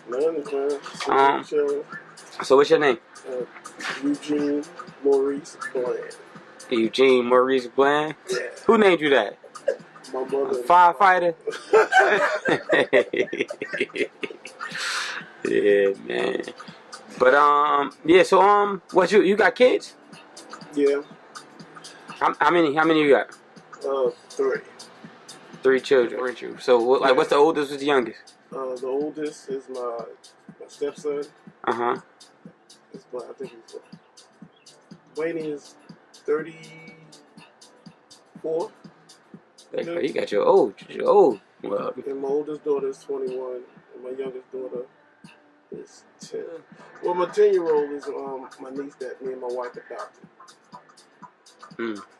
None, man. So what's your name? Eugene Maurice Bland. Eugene Maurice Bland? Yeah. Who named you that? My mother. A firefighter? Yeah, man. But yeah. So what you got kids? Yeah. How many you got? 3. 3 children, weren't you? So what's the oldest? What's the youngest? The oldest is my stepson. Uh-huh. I think he's Wayne is 34. You got your old. Well, and my oldest daughter is 21, and my youngest daughter is 10. Well, my 10-year-old is my niece that me and my wife adopted.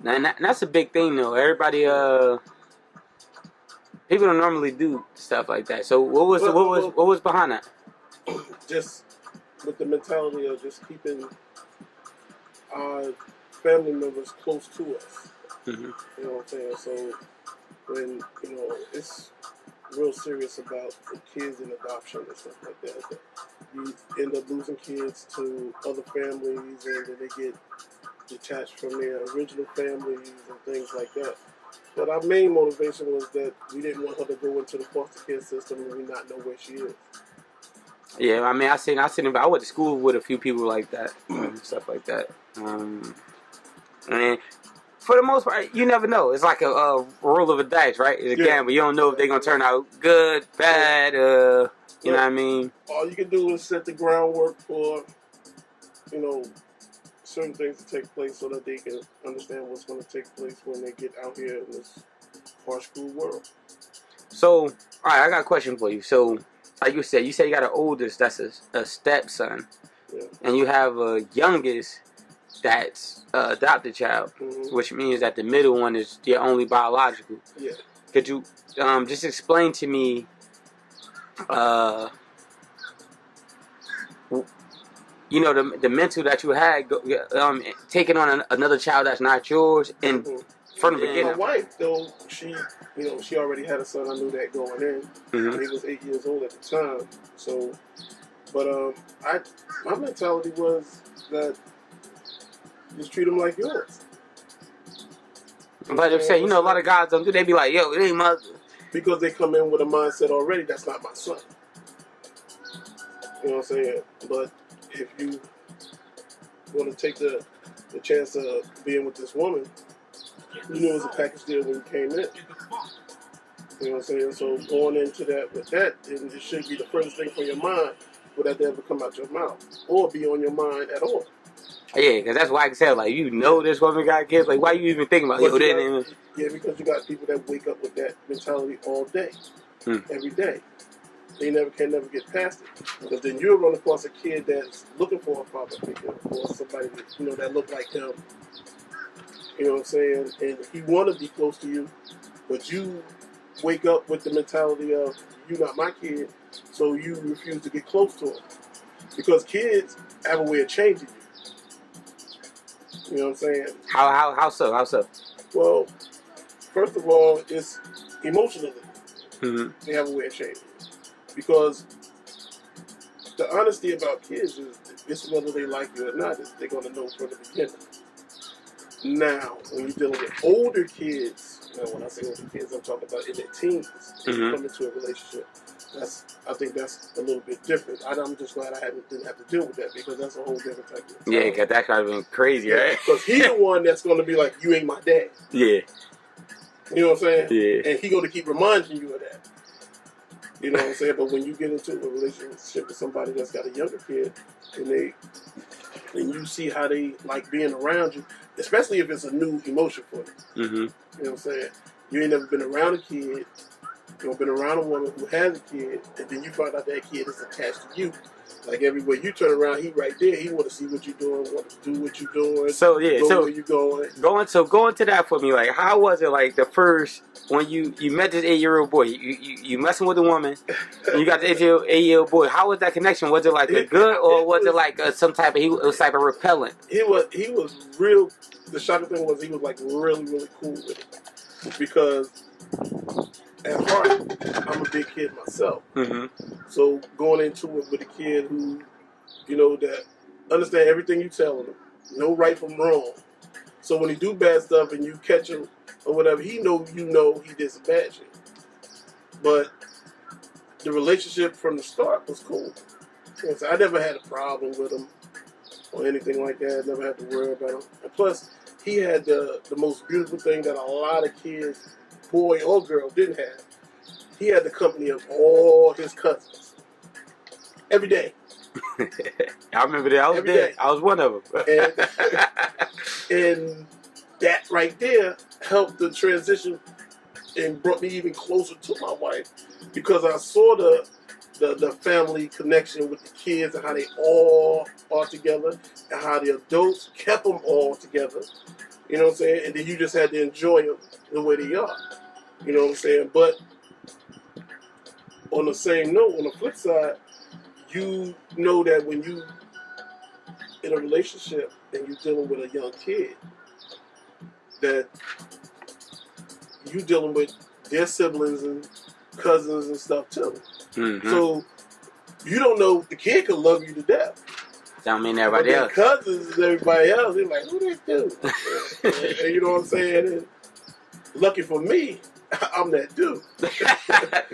And that's a big thing, though. Everybody, people don't normally do stuff like that. So what was behind that? Just with the mentality of just keeping our family members close to us. Mm-hmm. You know what I'm saying? So when it's real serious about the kids and adoption and stuff like that, you end up losing kids to other families, and then they get detached from their original families and things like that. But our main motivation was that we didn't want her to go into the foster care system and we not know where she is. Yeah, I mean, I seen him. I went to school with a few people like that, stuff like that. And for the most part, you never know. It's like a roll of a dice, right? It's a gamble. You don't know if they're gonna turn out good, bad. You know what I mean? All you can do is set the groundwork for, certain things to take place so that they can understand what's going to take place when they get out here in this harsh, cruel world. So, all right, I got a question for you. So, like you said you got an oldest that's a stepson, and you have a youngest that's adopted child, which means that the middle one is your only biological. Yeah. Could you just explain to me the mental that you had taking on another child that's not yours and from the beginning? My wife, though, she already had a son. I knew that going in. He was 8 years old at the time. So, but my mentality was that just treat him like yours. But I'm saying, a lot of guys don't do. They be like, yo, it ain't my. Because they come in with a mindset already. That's not my son. You know what I'm saying? But if you want to take the chance of being with this woman, you knew it was a package deal when you came in. You know what I'm saying? So going into that with that, it should be the first thing from your mind for that to ever come out your mouth or be on your mind at all. Yeah, because that's why I can say, like, this woman got kids. Like, why you even thinking about it? Yeah, because you got people that wake up with that mentality all day, every day. They can never get past it. Because then you'll run across a kid that's looking for a father figure or somebody that look like him. You know what I'm saying? And he want to be close to you, but you wake up with the mentality of, you're not my kid, so you refuse to get close to him. Because kids have a way of changing you. You know what I'm saying? How so? Well, first of all, it's emotionally. They have a way of changing. Because the honesty about kids is it's whether they like you or not, they're going to know from the beginning. Now, when you're dealing with older kids, when I say older kids, I'm talking about in their teens, come into a relationship. I think that's a little bit different. I'm just glad I didn't have to deal with that because that's a whole different type of thing. Yeah, because that kind of been crazy, right? Because he's the one that's going to be like, you ain't my dad. Yeah. You know what I'm saying? Yeah. And he's going to keep reminding you of that. You know what I'm saying? But when you get into a relationship with somebody that's got a younger kid, and you see how they like being around you, especially if it's a new emotion for them. You know what I'm saying? You ain't never been around a kid, you've been around a woman who has a kid, and then you find out that kid is attached to you. Like everywhere you turn around, he right there. He want to see what you're doing, want to do what you're doing. So yeah, go where you going. Go into that for me. Like, how was it like the first when you met this 8-year-old boy? You messing with a woman, and you got the 8-year-old boy. How was that connection? Was it like a good, or was it like some type of repellent? He was real. The shocking thing was he was like really, really cool with it because at heart, I'm a big kid myself. So going into it with a kid who, that understand everything you telling him, no right from wrong. So when he do bad stuff and you catch him or whatever, he know he did some bad shit. But the relationship from the start was cool. So I never had a problem with him or anything like that. Never had to worry about him. And plus, he had the most beautiful thing that a lot of kids, boy or girl, didn't have. He had the company of all his cousins every day. I remember that. I was there. I was one of them. And that right there helped the transition and brought me even closer to my wife because I saw the family connection with the kids and how they all are together and how the adults kept them all together. You know what I'm saying? And then you just had to enjoy them the way they are. You know what I'm saying? But on the same note, on the flip side, you know that when you in a relationship and you're dealing with a young kid, that you dealing with their siblings and cousins and stuff too. So you don't know, the kid could love you to death. Don't mean everybody else. Cousins and everybody else, they're like, who this dude? and you know what I'm saying? And lucky for me, I'm that dude.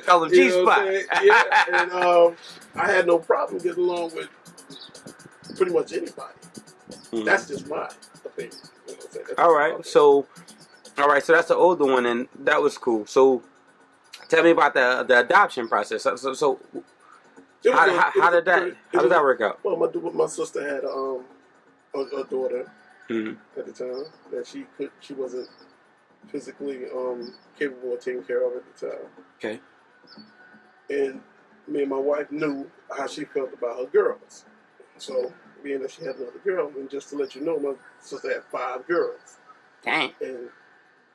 Call him G-Spot. Yeah, and I had no problem getting along with pretty much anybody. That's just my opinion. You know what I'm saying? All right, so that's the older one, and that was cool. So tell me about the adoption process. So how did that work out? Well, my sister had a daughter at the time that she wasn't physically capable of taking care of at the time. Okay. And me and my wife knew how she felt about her girls. So being that she had another girl, and just to let you know, my sister had 5 girls. Dang. And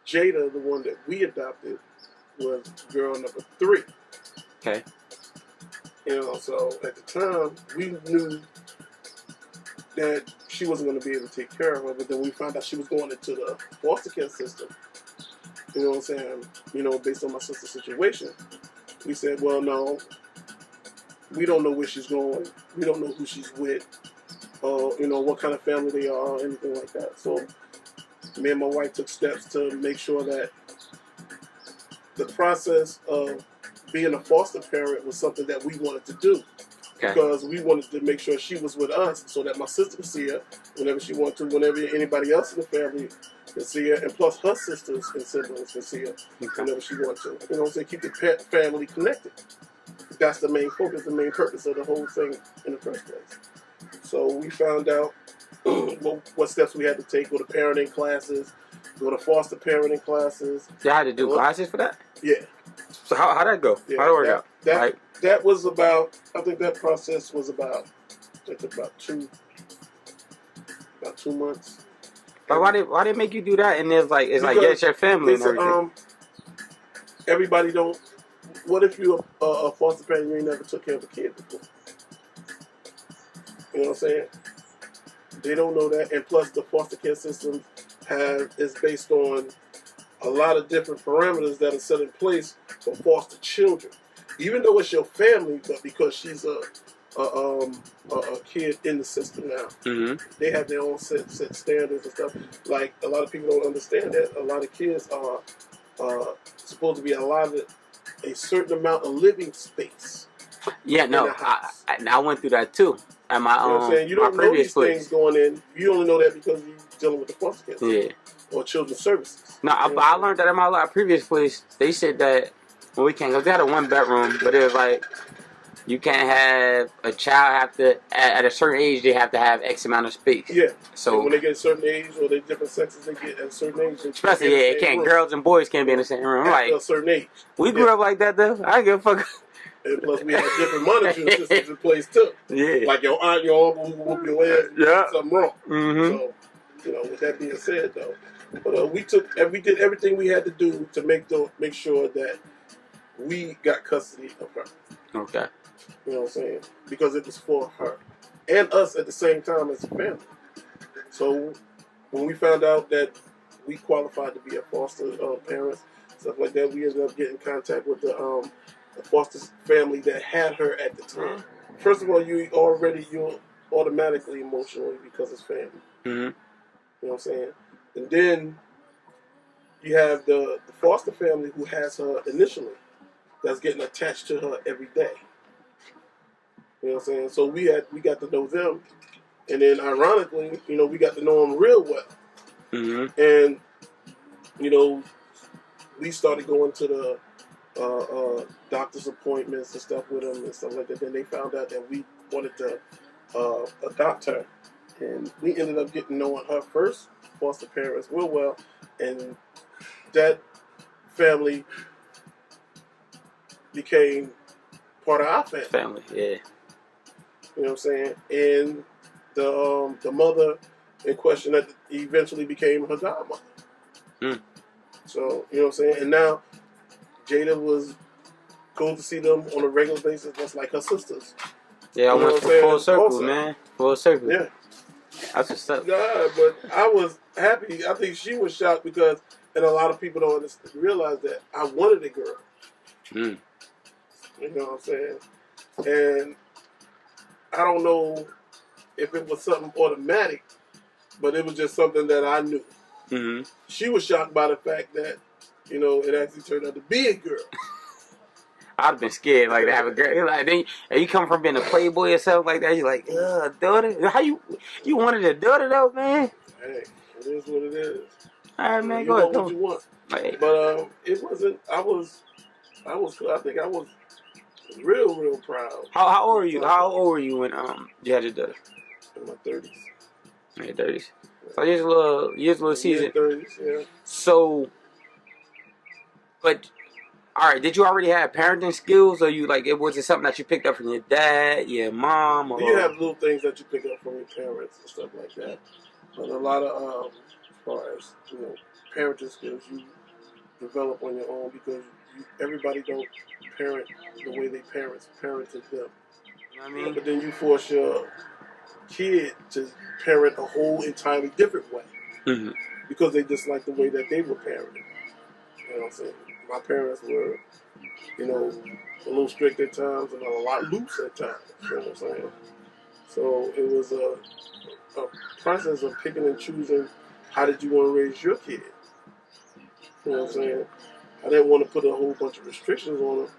Jada, the one that we adopted, was girl number 3. Okay. So at the time, we knew that she wasn't going to be able to take care of her, but then we found out she was going into the foster care system. You know what I'm saying? Based on my sister's situation, we said, well, no, we don't know where she's going. We don't know who she's with, what kind of family they are, anything like that. So me and my wife took steps to make sure that the process of being a foster parent was something that we wanted to do. Okay. Because we wanted to make sure she was with us so that my sister could see her whenever she wanted to, whenever anybody else in the family could see her, and plus her sisters and siblings could see her whenever she wanted to. You know what I'm saying? Keep the family connected. That's the main focus, the main purpose of the whole thing in the first place. So we found out what steps we had to take, go to parenting classes, go to foster parenting classes. You had to do classes for that? Yeah. So how'd that go? Yeah, how'd it work out? That was about, I think that process was about 2 months. But why they make you do that? And it's like it's your family and everything. Everybody don't. What if you're a foster parent and you ain't never took care of a kid before? You know what I'm saying? They don't know that, and plus the foster care system is based on a lot of different parameters that are set in place for foster children. Even though it's your family, but because she's a kid in the system now, they have their own set standards and stuff. Like, a lot of people don't understand that a lot of kids are supposed to be allotted a certain amount of living space. Yeah, no, I went through that too. At my you know what I'm saying? You don't know these things going in. You only know that because you're dealing with the foster care or children's services. No, I learned that at my previous place. They said that we can't, because they had a 1-bedroom, but it was like you can't have a child at a certain age, they have to have X amount of space. Yeah. So and when they get a certain age, or they different sexes, they get at a certain age. Especially, it can't. Girls and boys can't be in the same room. After a certain age. We grew up like that though. I don't give a fuck. And plus, we had different monitoring systems in place too. Yeah. Like your aunt, your uncle who whoop your ass, you did something wrong. So, with that being said, though, but we did everything we had to do to make sure that we got custody of her. Okay. You know what I'm saying? Because it was for her and us at the same time as a family. So when we found out that we qualified to be a foster parents, stuff like that. We ended up getting in contact with the foster family that had her at the time. First of all, you're automatically emotionally because it's family. Mm-hmm. You know what I'm saying? And then you have the foster family who has her initially, that's getting attached to her every day. You know what I'm saying? So we got to know them, and then ironically, we got to know them real well. Mm-hmm. And we started going to the doctor's appointments and stuff with them and stuff like that. Then they found out that we wanted to adopt her, and we ended up getting knowing her first foster parents real well, and that family became part of our family. Yeah. You know what I'm saying? And the mother in question that eventually became her godmother. Mm. So, you know what I'm saying? And now Jada was going to see them on a regular basis, just like her sisters. Yeah, I went full circle, also, man. Full circle. Yeah. That's what's up. Yeah, but I was happy. I think she was shocked because, and a lot of people don't realize that I wanted a girl. Mm. You know what I'm saying? And I don't know if it was something automatic, but it was just something that I knew. Mm-hmm. She was shocked by the fact that, it actually turned out to be a girl. I'd have been scared, like, to have a girl. Like, then you come from being a playboy or something like that. You're like, daughter. How you wanted a daughter though, man? Hey, it is what it is. All right, man. You Go want ahead. what you want. Hey. But it wasn't. I think I was real proud. How old were you? How old were you when you had your daughter? In my 30s. In your 30s. So you're a little seasoned. 30s, yeah. So, but. All right, did you already have parenting skills, or was it something that you picked up from your dad, your mom, or? You have little things that you pick up from your parents and stuff like that, but a lot of as far as parenting skills you develop on your own because everybody don't parent the way they parented them. You know what I mean? But then you force your kid to parent a whole entirely different way because they just like the way that they were parented. You know what I'm saying? My parents were, a little strict at times and a lot loose at times. You know what I'm saying? So it was a process of picking and choosing how did you want to raise your kid. You know what I'm saying? I didn't want to put a whole bunch of restrictions on them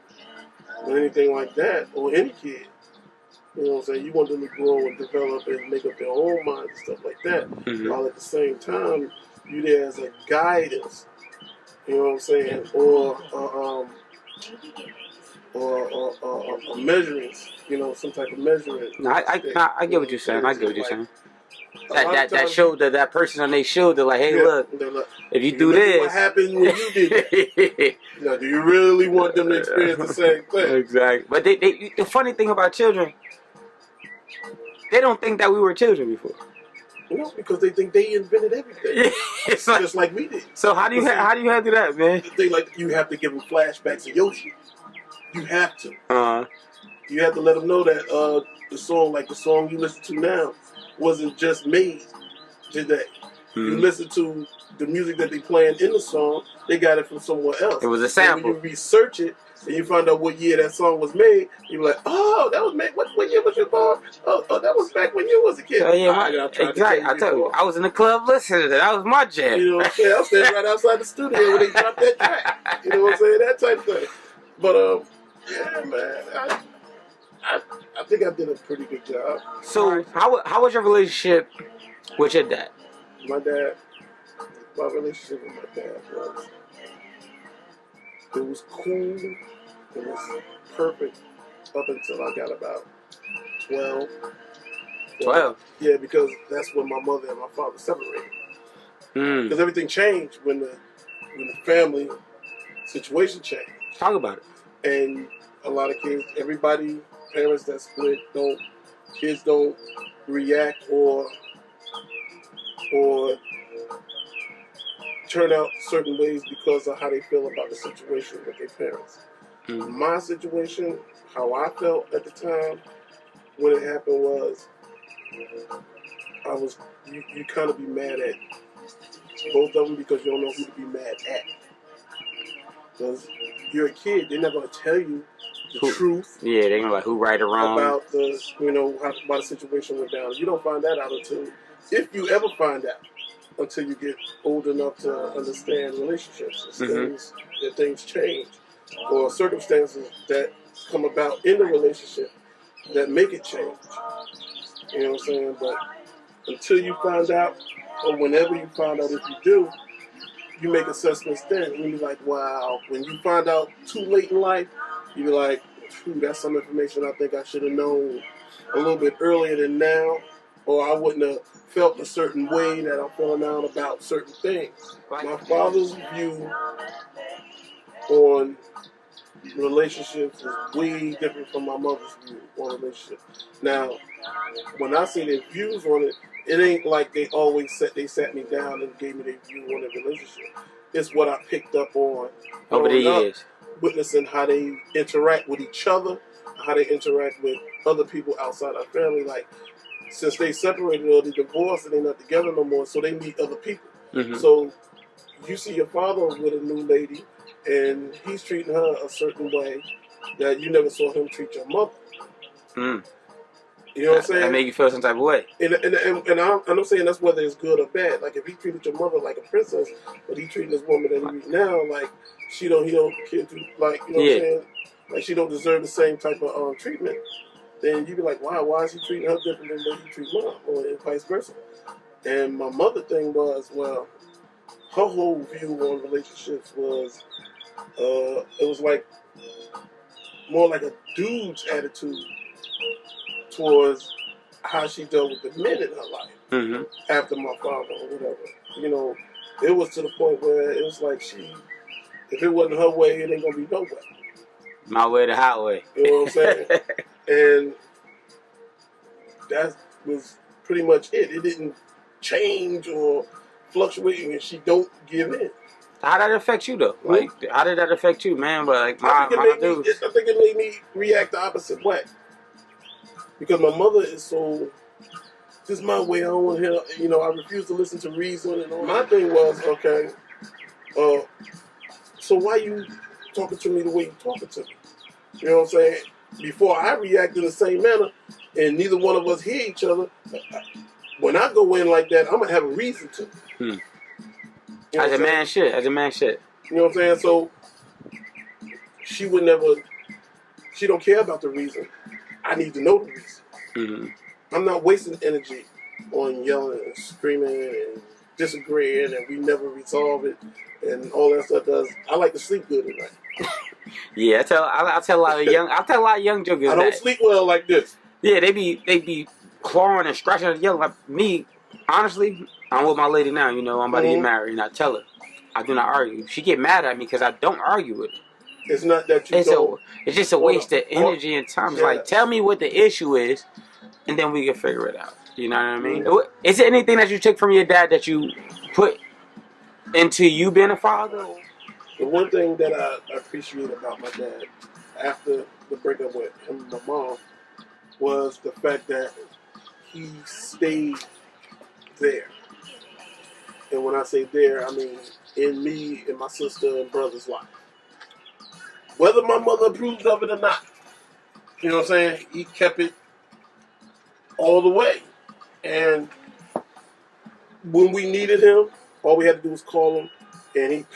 or anything like that, or any kid. You know what I'm saying? You want them to grow and develop and make up their own minds and stuff like that. While at the same time, you there as a guidance. You know what I'm saying? Or measuring, some type of measuring. No, I get what you're saying. I get what you're saying. That shoulder, that person on their shoulder, like, hey, look, if you do this, what happened when you did that? Do you really want them to experience the same thing? Exactly. But the funny thing about children, they don't think that we were children before. Because they think they invented everything. It's just like we did. So how do you handle that, man? You have to give them flashbacks of Yoshi. You have to. Uh-huh. You have to let them know that the song you listen to now, wasn't just made today. You listen to the music that they playing in the song, they got it from somewhere else. It was a sample. And when you research it and you find out what year that song was made, you're like, oh, that was made. What year was you born? Oh, that was back when you was a kid. Exactly. I tell you, I was in the club listening to that. That was my jam. You know what I'm saying? I was standing right outside the studio when they dropped that track. You know what I'm saying? That type of thing. But yeah, man, I think I did a pretty good job. So how was your relationship with your dad? My relationship with my dad was cool. It was perfect up until I got about 12. 12? Yeah, because that's when my mother and my father separated. Because everything changed when the family situation changed. Talk about it. And a lot of kids, parents that split, kids don't react or turn out certain ways because of how they feel about the situation with their parents. My situation, how I felt at the time when it happened was, you kind of be mad at both of them because you don't know who to be mad at. Because you're a kid, they're not going to tell you the truth. Yeah, they're gonna like who right or wrong about the about the situation went down. You don't find that out until, if you ever find out, until you get old enough to understand relationships. Things change, or circumstances that come about in the relationship that make it change. You know what I'm saying? But until you find out, or whenever you find out, if you do, you make assessments then. And you're like, wow. When you find out too late in life, you're like, that's some information I think I should have known a little bit earlier than now, or I wouldn't have felt a certain way that I'm feeling now about certain things. My father's view on relationships is way different from my mother's view on relationships. Now, when I say their views on it, it ain't like they sat me down and gave me their view on the relationship. It's what I picked up on over the years, witnessing how they interact with each other, how they interact with other people outside our family. Like, since they separated or they divorced and they're not together no more, so they meet other people. So you see your father with a new lady, and he's treating her a certain way that you never saw him treat your mother. You know what I'm saying? That make you feel some type of way. And I'm not saying that's whether it's good or bad. Like, if he treated your mother like a princess, but he treating this woman that he meet now like he don't care to, like, you know what I'm saying? Like, she don't deserve the same type of treatment. Then you be like, wow, why is he treating her different than the way he treats mom, or vice versa? And my mother thing was, well, her whole view on relationships was, it was like more like a dude's attitude towards how she dealt with the men in her life after my father or whatever. You know, it was to the point where it was like if it wasn't her way, it ain't gonna be no way. My way, the highway. You know what I'm saying? And that was pretty much it. It didn't change or fluctuate, and she don't give in. How did that affect you though? Like, how did that affect you, man? But like, I think it made me react the opposite way. Because my mother is so, this is my way, I don't want to hear, you know, I refuse to listen to reason and all. My thing was, okay, so why you talking to me the way you talking to me? You know what I'm saying? Before I react in the same manner, and neither one of us hear each other, when I go in like that, I'm going to have a reason to. You know as a man should. You know what I'm saying? So, she would never, she don't care about the reason. I need to know the reason. I'm not wasting energy on yelling and screaming and disagreeing, and we never resolve it and all that stuff. Cause I like to sleep good at night. Yeah, I tell a lot of young jokers. I don't sleep well like this. Yeah, they be clawing and scratching and yelling like me. Honestly, I'm with my lady now. You know, I'm about to get married, and I tell her I do not argue. She get mad at me because I don't argue with her. It's not that you don't. It's just a waste of energy and time. It's like, tell me what the issue is, and then we can figure it out. You know what I mean? Is there anything that you took from your dad that you put into you being a father? The one thing that I appreciate about my dad after the breakup with him and my mom was the fact that he stayed there. And when I say there, I mean in me and my sister and brother's life. Whether my mother approved of it or not. You know what I'm saying? He kept it all the way. And when we needed him, all we had to do was call him and he'd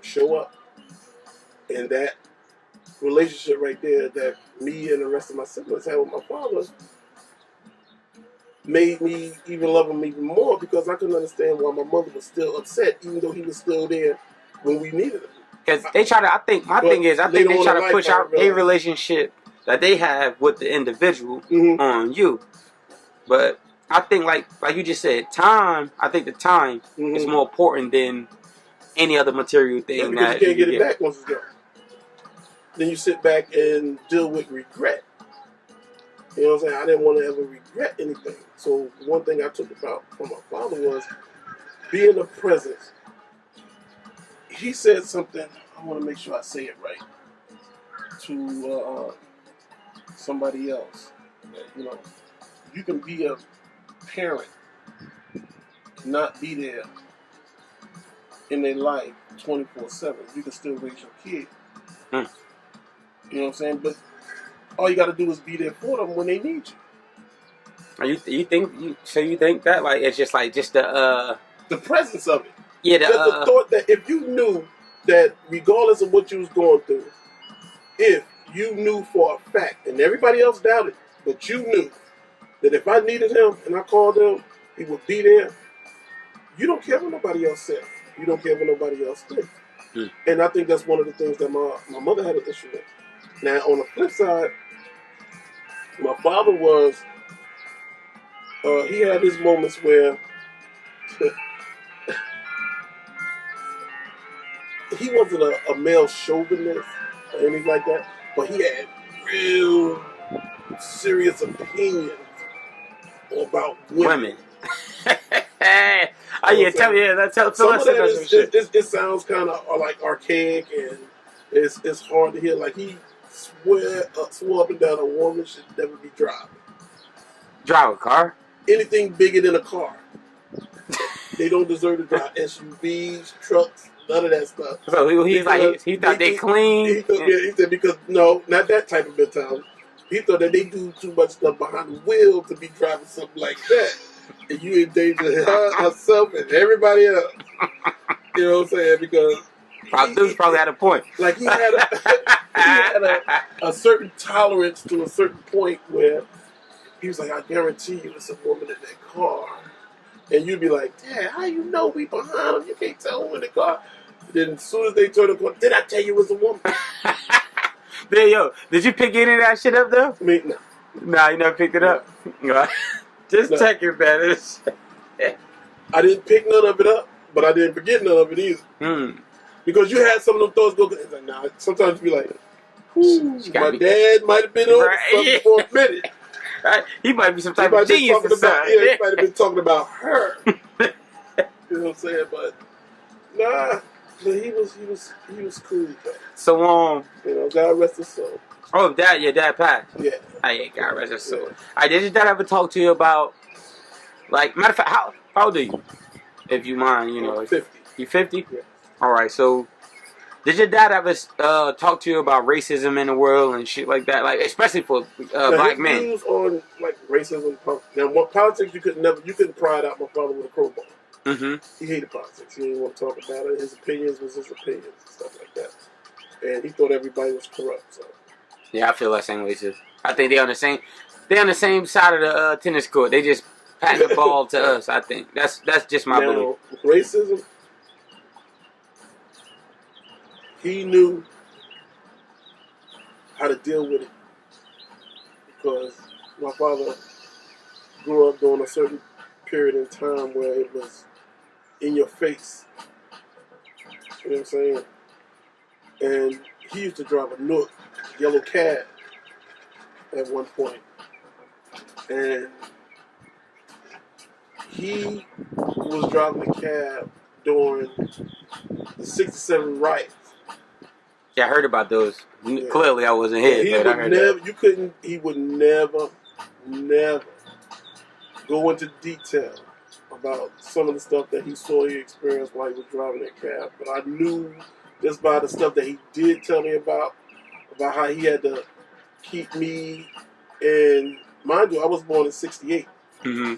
show up. And that relationship right there that me and the rest of my siblings had with my father made me even love him even more, because I couldn't understand why my mother was still upset even though he was still there when we needed him. Because they try to, I think they try to push out a relationship that they have with the individual on you. But I think, like you just said, time. I think the time is more important than any other material thing. Yeah, because you can't get it back once it's gone. Then you sit back and deal with regret. You know what I'm saying? I didn't want to ever regret anything. So one thing I took from my father was being a presence. He said something, I want to make sure I say it right, to somebody else. You know, you can be a parent, not be there in their life 24/7. You can still raise your kid. Hmm. You know what I'm saying? But all you got to do is be there for them when they need you. You think that like it's just like just the presence of it. Yeah, just the thought that if you knew that regardless of what you was going through, if you knew for a fact, and everybody else doubted, but you knew that if I needed him and I called him, he would be there. You don't care what nobody else said. You don't care what nobody else did. And I think that's one of the things that my mother had an issue with. Now, on the flip side, my father was, he had his moments where he wasn't a male chauvinist or anything like that, but he had real serious opinions about women. Oh yeah, tell me. Tell some of that it sounds kind of like archaic, and it's hard to hear. Like he swore up and down a woman should never be driving. Drive a car? Anything bigger than a car. They don't deserve to drive SUVs, trucks, none of that stuff. So he thought they clean. He said because no, not that type of mentality. He thought that they do too much stuff behind the wheel to be driving something like that. And you endanger herself and everybody else. You know what I'm saying? Because dude probably had a point. Like he had a certain tolerance to a certain point where he was like, I guarantee you it's a woman in that car. And you'd be like, Dad, how you know we behind him? You can't tell who in the car. Then as soon as they turn the car, did I tell you it was a woman? Did you pick any of that shit up though? Me, no. Nah, you never picked it up? No. Just check your balance. I didn't pick none of it up, but I didn't forget none of it either. Because you had some of them thoughts go, it's like, nah, sometimes you be like, my dad might have been on something for a minute. Right. He might be some type of genius or something. He might have been talking about her. You know what I'm saying? But nah, he was cool. Though. So you know, God rest his soul. Oh, your dad passed. Yeah. Oh, yeah, God rest his soul. Did your dad ever talk to you about, like, matter of fact, how old are you? If you mind, you know. 50. You 50? Yeah. All right. So, did your dad ever talk to you about racism in the world and shit like that? Like, especially for black men. Views on like racism. Now, what politics you couldn't pry it out my father with a crowbar. Mm-hmm. He hated politics. He didn't want to talk about it. His opinions was his opinions and stuff like that. And he thought everybody was corrupt. So. Yeah, I feel that same way too. I think they're on the same side of the tennis court. They just patting the ball to us. I think that's just my belief. Racism. He knew how to deal with it because my father grew up during a certain period in time where it was in your face. You know what I'm saying? And he used to drive a Nook yellow cab at one point. And he was driving the cab during the 67 riots. Yeah, I heard about those. Yeah. Clearly, I wasn't here, but I heard that. He would never go into detail about some of the stuff that he experienced while he was driving that cab. But I knew just by the stuff that he did tell me about how he had to keep me. And mind you, I was born in '68. Mm-hmm.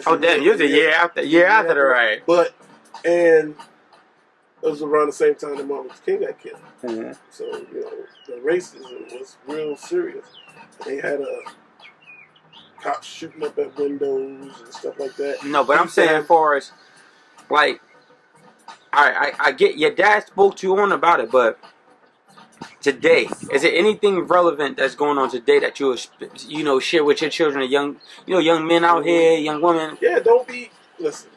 Oh, damn! You was a year after the riot. And it was around the same time that Martin Luther King got killed. Mm-hmm. So, you know, the racism was real serious. They had cops shooting up at windows and stuff like that. No, but I'm saying for us, like, I get your dad spoke to you on about it, but today, is there anything relevant that's going on today that you share with your children, young men out here, young women? Yeah, listen.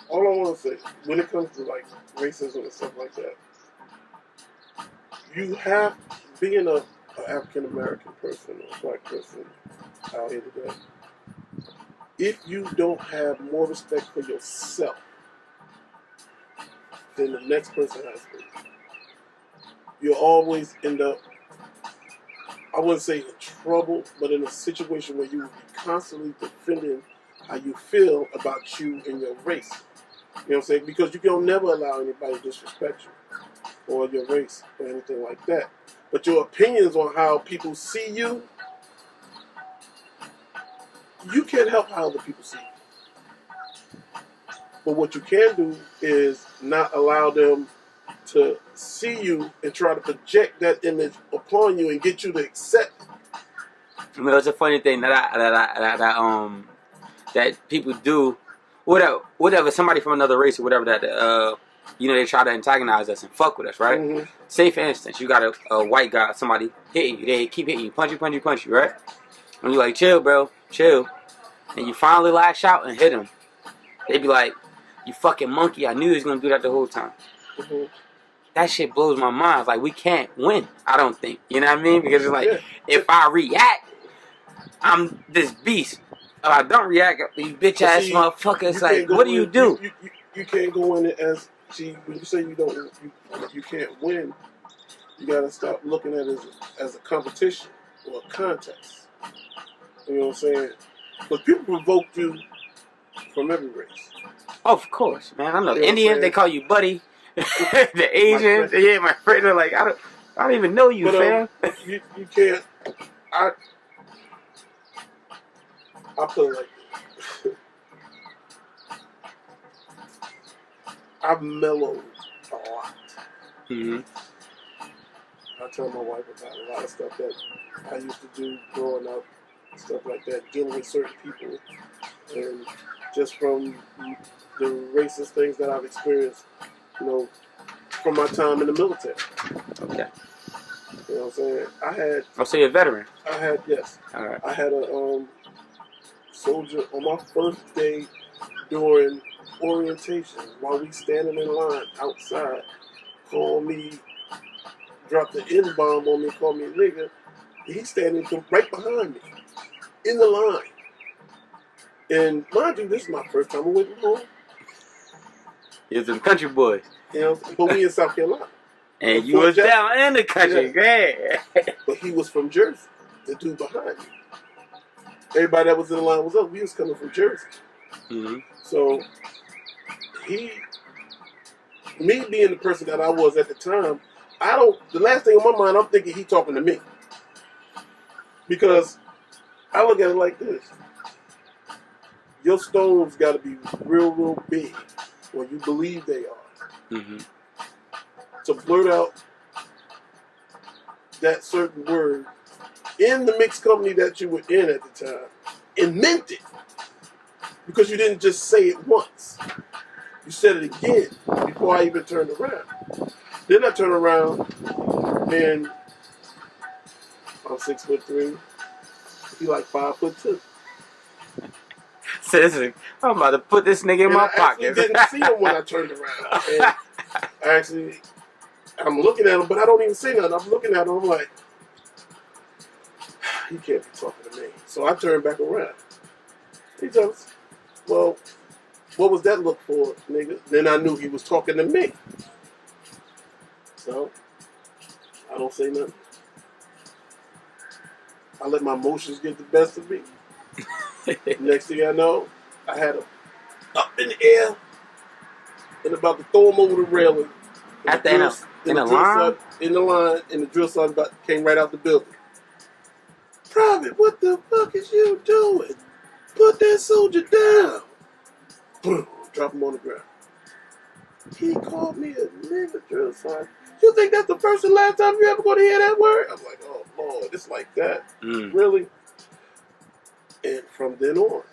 All I want to say, when it comes to like racism and stuff like that, you have, being an African American person or a black person out here today, if you don't have more respect for yourself than the next person has to, you'll always end up, I wouldn't say in trouble, but in a situation where you will be constantly defending how you feel about you and your race. You know what I'm saying? Because you can never allow anybody to disrespect you or your race or anything like that. But your opinions on how people see you, you can't help how other people see you. But what you can do is not allow them to see you and try to project that image upon you and get you to accept it. I mean, it's a funny thing that people do. Whatever, somebody from another race or whatever that they try to antagonize us and fuck with us, right? Mm-hmm. Say for instance, you got a white guy, somebody hitting you, they keep hitting you, punch you, right? And you're like, chill, bro, chill. And you finally lash out and hit him. They be like, you fucking monkey, I knew he was gonna do that the whole time. Mm-hmm. That shit blows my mind. It's like, we can't win, I don't think. You know what I mean? Because it's like, if I react, I'm this beast. If I don't react, these bitch ass motherfuckers, like, what do you do? You can't go in it as, when you say you can't win, you gotta stop looking at it as a competition or a contest. You know what I'm saying? Because people provoke you from every race. Oh, of course, man. I know. You know Indians, they call you buddy. The Asians, my friend, they're like, I don't even know you, fam. You can't. I put it like this. I've mellowed a lot. Mm-hmm. I tell my wife about a lot of stuff that I used to do growing up, stuff like that, dealing with certain people, and just from the racist things that I've experienced, from my time in the military. Okay. You know what I'm saying? I had. Oh, so you're a veteran? Yes. All right. I had a soldier on my first day during orientation while we standing in line outside, call me, drop the N-bomb on me, call me a nigga. He's standing right behind me in the line. And mind you, this is my first time away from home. You're some country boys. But we in South Carolina. And you was down in the country, yeah. But he was from Jersey, the dude behind me. Everybody that was in the line was up. We was coming from Jersey. Mm-hmm. So, me being the person that I was at the time, the last thing on my mind, I'm thinking he talking to me. Because I look at it like this. Your stones got to be real, real big, or you believe they are. Mm-hmm. To blurt out that certain word in the mixed company that you were in at the time and meant it, because you didn't just say it once. You said it again before I even turned around. Then I turned around and I'm 6'3". He like 5'2". So I'm about to put this nigga in my pocket. I didn't see him when I turned around. And I'm looking at him, but I don't even say nothing. I'm looking at him, I'm like, he can't be talking to me. So I turned back around. He tells, well, what was that look for, nigga? Then I knew he was talking to me. So I don't say nothing. I let my emotions get the best of me. Next thing I know, I had him up in the air and about to throw him over the railing. In the line? In the line, and the drill sergeant came right out the building. Private, what the fuck is you doing? Put that soldier down. Boom, drop him on the ground. He called me a nigga, drill sergeant. You think that's the first and last time you ever going to hear that word? I'm like, oh, Lord, it's like that. Really? And from then on,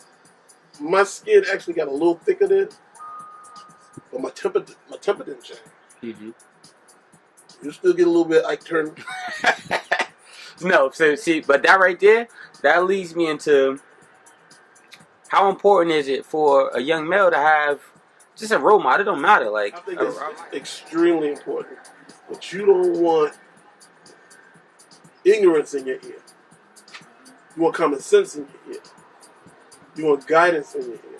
my skin actually got a little thicker then, but my temper didn't change. Mm-hmm. You still get a little bit Ike Turner. No, so see, but that right there, that leads me into how important is it for a young male to have just a role model? It don't matter. Like, I think it's extremely important. But you don't want ignorance in your ear. You want common sense in your ear. You want guidance in your ear.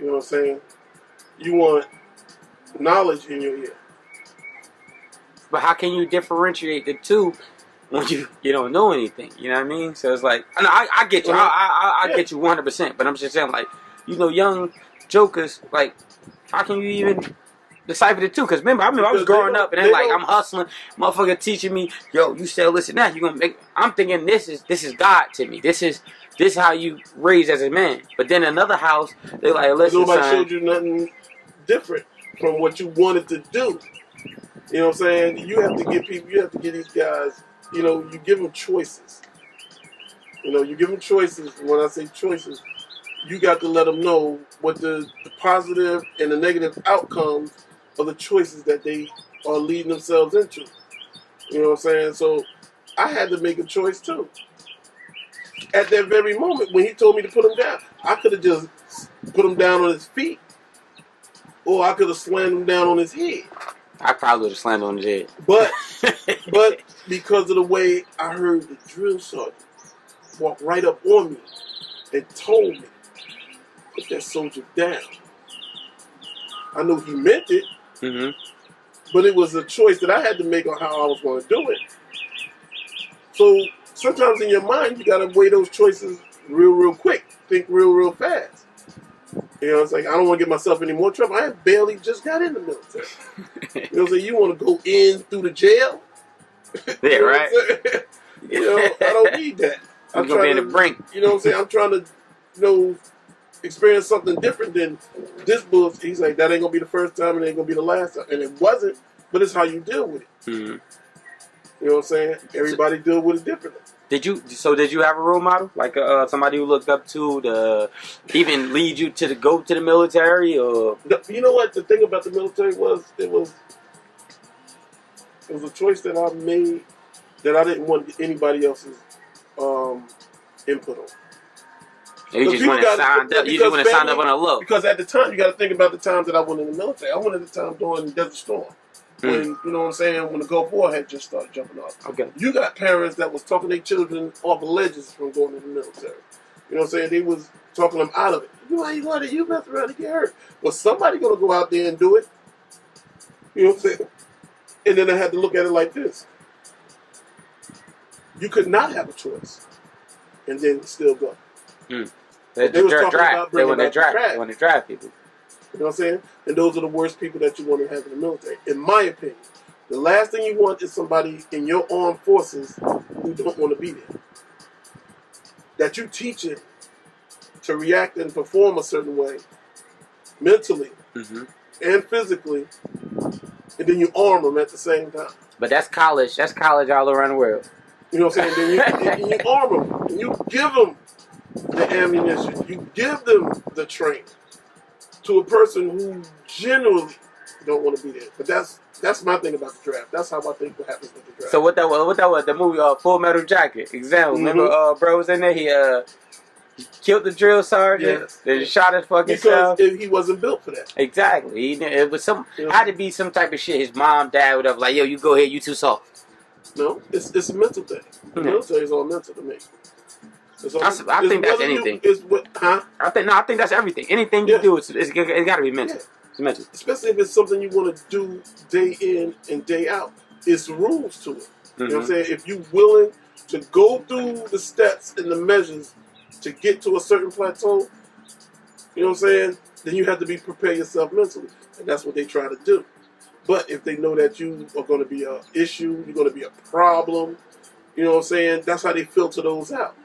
You know what I'm saying? You want knowledge in your ear. But how can you differentiate the two when you don't know anything? You know what I mean? So it's like, I get you. I get you 100%. But I'm just saying, like, young jokers, like, how can you even decipher the two? Because remember, I was growing up, and then like I'm hustling, motherfucker teaching me, yo, you sell this and that, you gonna make. I'm thinking this is God to me. This is how you raise as a man. But then another house, they're like, listen, nobody son, showed you nothing different from what you wanted to do. You know what I'm saying? You have to give these guys, you give them choices. You give them choices. When I say choices, you got to let them know what the positive and the negative outcomes of the choices that they are leading themselves into. You know what I'm saying? So I had to make a choice too. At that very moment when he told me to put him down, I could have just put him down on his feet, or I could have slammed him down on his head. I probably would have slammed on his head. But because of the way I heard the drill sergeant walk right up on me and told me, put that soldier down. I knew he meant it, but it was a choice that I had to make on how I was going to do it. So sometimes in your mind, you got to weigh those choices real quick. Think real fast. It's like, I don't want to get myself any more trouble. I had barely just got in the military. So you want to go in through the jail? Yeah, right. I don't need that. I'm going to be in the brink. You know what I'm saying? I'm trying to, experience something different than this bullshit. He's like, that ain't going to be the first time and it ain't going to be the last time. And it wasn't, but it's how you deal with it. You know what I'm saying? Everybody deal with it differently. Did you have a role model? Like somebody you looked up to even lead you to go to the military? Or you know what? The thing about the military was, it was a choice that I made that I didn't want anybody else's input on. You just want to sign up on a low. Because at the time, you got to think about the times that I went in the military. I went at the time during Desert Storm. When, you know what I'm saying, when the Gulf War had just started jumping off. Okay. You got parents that was talking their children off of ledges from going to the military. You know what I'm saying? They was talking them out of it. You mess around and get hurt. Well, somebody going to go out there and do it. You know what I'm saying? And then I had to look at it like this. You could not have a choice and then still go. They want to draft people. You know what I'm saying? And those are the worst people that you want to have in the military. In my opinion, the last thing you want is somebody in your armed forces who don't want to be there. That you teach it to react and perform a certain way, mentally and physically, and then you arm them at the same time. But that's college. That's college all around the world. You know what I'm saying? Then you arm them. And you give them the ammunition. You give them the training. To a person who generally don't want to be there. But that's my thing about the draft. That's how I think what happens with the draft. So what that was the movie Full Metal Jacket. Example. Remember bro was in there, he killed the drill sergeant, then shot his fucking self. Because he wasn't built for that. Exactly. It was had to be some type of shit. His mom, dad would have like, yo, you go ahead, you too soft. No, it's a mental thing. The military is all mental to me. I think that's anything. I think that's everything. Anything you do, it's got to be mental. Yeah. It's mental. Especially if it's something you want to do day in and day out. It's rules to it. You know what I'm saying? If you're willing to go through the steps and the measures to get to a certain plateau, you know what I'm saying? Then you have to prepare yourself mentally. And that's what they try to do. But if they know that you are going to be an issue, you're going to be a problem, you know what I'm saying? That's how they filter those out.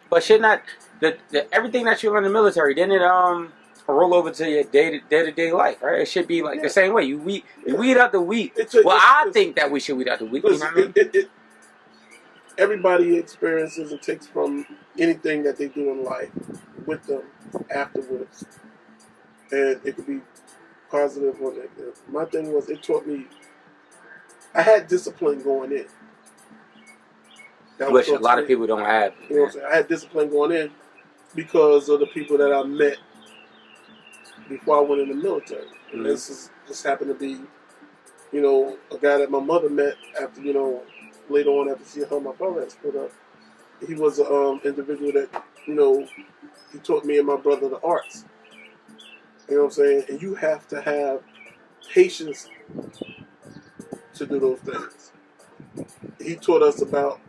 But should not everything that you learn in the military, then it roll over to your day-to-day life, right? It should be like the same way. You weed out the wheat. I think that we should weed out the wheat. Listen, you know what I mean? Everybody experiences and takes from anything that they do in life with them afterwards. And it could be positive or negative. My thing was, it taught me, I had discipline going in. Which a lot of people don't have. You know what I'm saying? I had discipline going in because of the people that I met before I went in the military. And this happened to be, a guy that my mother met after, later on after she heard my father had split up. He was an individual that, he taught me and my brother the arts. You know what I'm saying? And you have to have patience to do those things. He taught us about,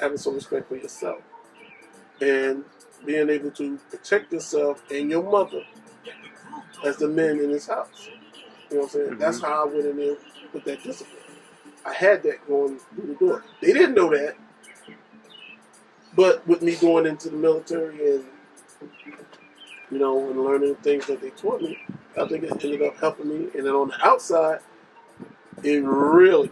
having some respect for yourself. and being able to protect yourself and your mother as the men in this house. You know what I'm saying? Mm-hmm. That's how I went in there with that discipline. I had that going through the door. They didn't know that, but with me going into the military and and learning things that they taught me, I think it ended up helping me. And then on the outside, it really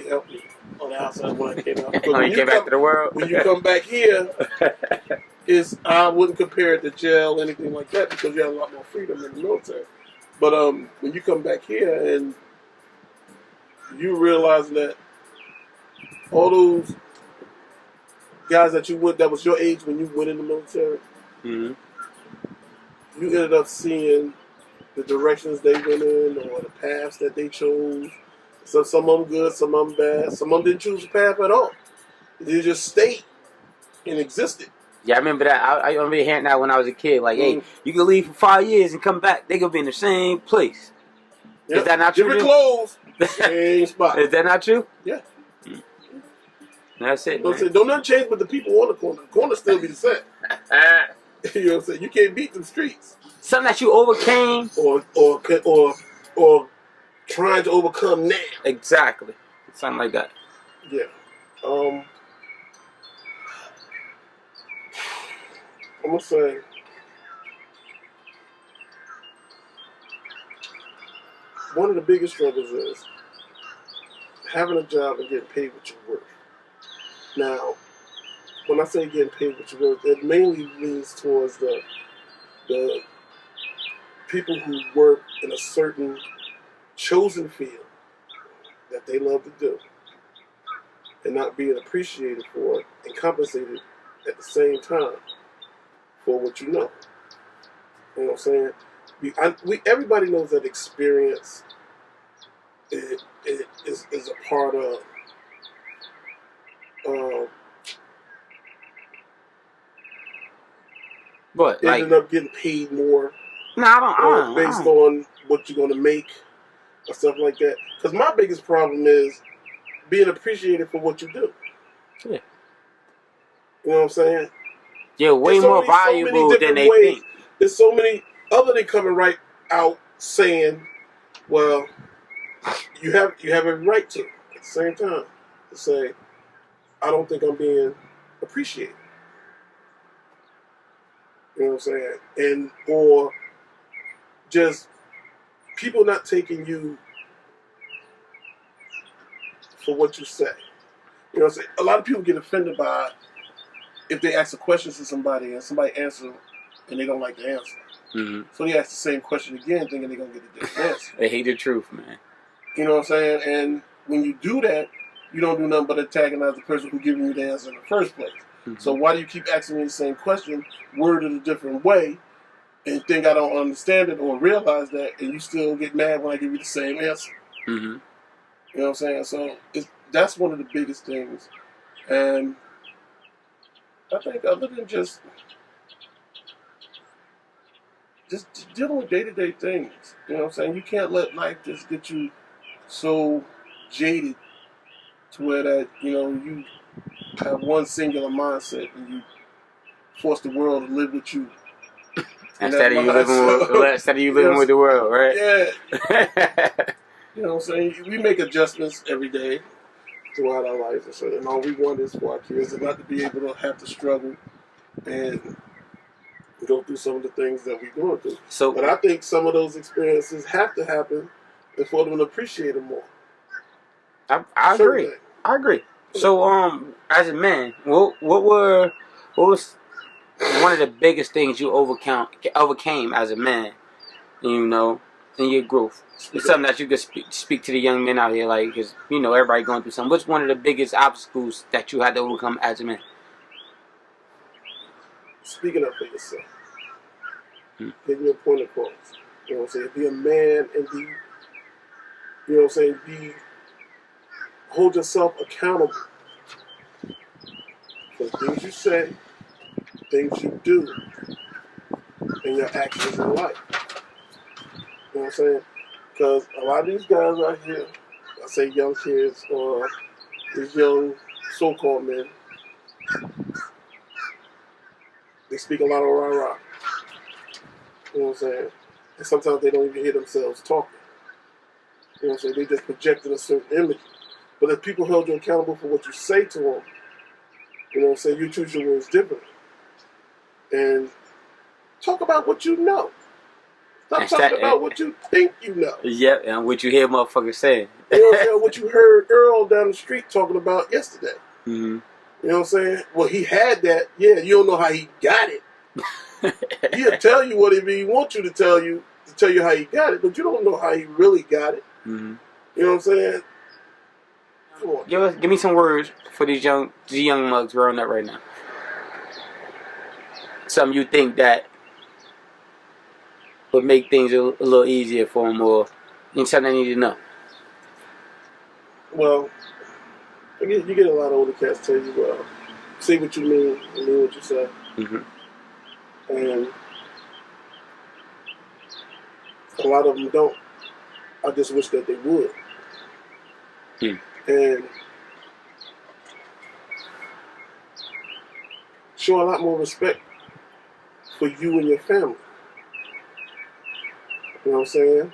helped me on the outside when I came out. When you came back to the world? When you come back here, I wouldn't compare it to jail or anything like that because you have a lot more freedom in the military. But when you come back here and you realize that all those guys that was your age when you went in the military, mm-hmm. you ended up seeing the directions they went in or the paths that they chose. So some of them good, some of them bad. Some of them didn't choose a path at all. They just stayed and existed. Yeah, I remember that. I remember hearing that when I was a kid. Like, hey, you can leave for 5 years and come back. They gonna be in the same place. Yep. Is that not true? Different clothes, same spot. Is that not true? Yeah. That's it. Don't nothing change but the people on the corner. The corner still be the same. You know what I'm saying? You can't beat them streets. Something that you overcame, or trying to overcome now. Exactly. Something like that. Yeah. I'm gonna say one of the biggest struggles is having a job and getting paid what you're worth. Now, when I say getting paid what you're worth, it mainly leans towards the people who work in a certain chosen field that they love to do and not being appreciated for it and compensated at the same time for what you know. You know what I'm saying? Everybody knows that experience is a part of what? Ending up getting paid more. No, I don't. Based on what you're going to make or stuff like that. Because my biggest problem is being appreciated for what you do. Yeah. You know what I'm saying? Yeah, way more valuable than they think. There's so many other than coming right out saying, well, you have every right to at the same time to say, I don't think I'm being appreciated. You know what I'm saying? Or just people not taking you for what you say. You know what I'm saying? A lot of people get offended by if they ask a question to somebody and somebody answers and they don't like the answer. Mm-hmm. So they ask the same question again thinking they're going to get a different answer. They hate the truth, man. You know what I'm saying? And when you do that, you don't do nothing but antagonize the person who's giving you the answer in the first place. Mm-hmm. So why do you keep asking me the same question, worded a different way, and think I don't understand it or realize that, and you still get mad when I give you the same answer? Mm-hmm. You know what I'm saying? So that's one of the biggest things. And I think other than just dealing with day-to-day things, you know what I'm saying? You can't let life just get you so jaded to where that, you have one singular mindset and you force the world to live with you. Instead of you living with the world, right? Yeah. You know what I'm saying? We make adjustments every day throughout our lives. And all we want is for our kids and not to be able to have to struggle and go through some of the things that we're going through. But I think some of those experiences have to happen for them to appreciate them more. I agree. I agree. So, as a man, what was one of the biggest things you overcame as a man, in your growth? It's something that you could speak to the young men out here, like, because, everybody going through something. What's one of the biggest obstacles that you had to overcome as a man? Speaking up for yourself. Give you a point of cause. You know what I'm saying? Be a man and be, you know what I'm saying? Hold yourself accountable for things you say, things you do, and your actions in life. You know what I'm saying? Because a lot of these guys out here, I say young kids or these young so-called men, They speak a lot of rah-rah. You know what I'm saying? And sometimes they don't even hear themselves talking. You know what I'm saying? They just projecting a certain image. But if people held you accountable for what you say to them, you know what I'm saying, you choose your words differently. And talk about what you know. Stop talking about what you think you know. Yep, and what you hear motherfuckers saying. You know what I'm saying? What you heard Earl down the street talking about yesterday. Mm-hmm. You know what I'm saying? Well, he had that. Yeah, you don't know how he got it. He'll tell you what he wants you to tell you how he got it, but you don't know how he really got it. Mm-hmm. You know what I'm saying? Come on. Give me some words for these young mugs growing up right now. Something you think that would make things a little easier for them, or something they need to know. Well, you get a lot of older cats tell you, say what you mean and mean what you say. Mm-hmm. And a lot of them don't. I just wish that they would. And show a lot more respect for you and your family. You know what I'm saying?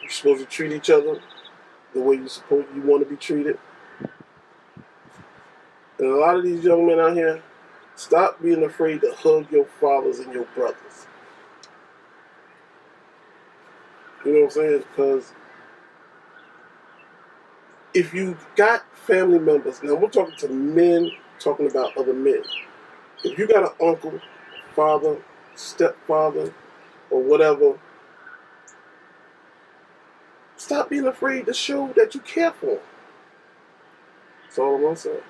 You're supposed to treat each other the way you want to be treated. And a lot of these young men out here, stop being afraid to hug your fathers and your brothers. You know what I'm saying? Because if you got family members, now we're talking to men, talking about other men. If you got an uncle, father, stepfather, or whatever, stop being afraid to show that you care for them. That's all I'm going to say.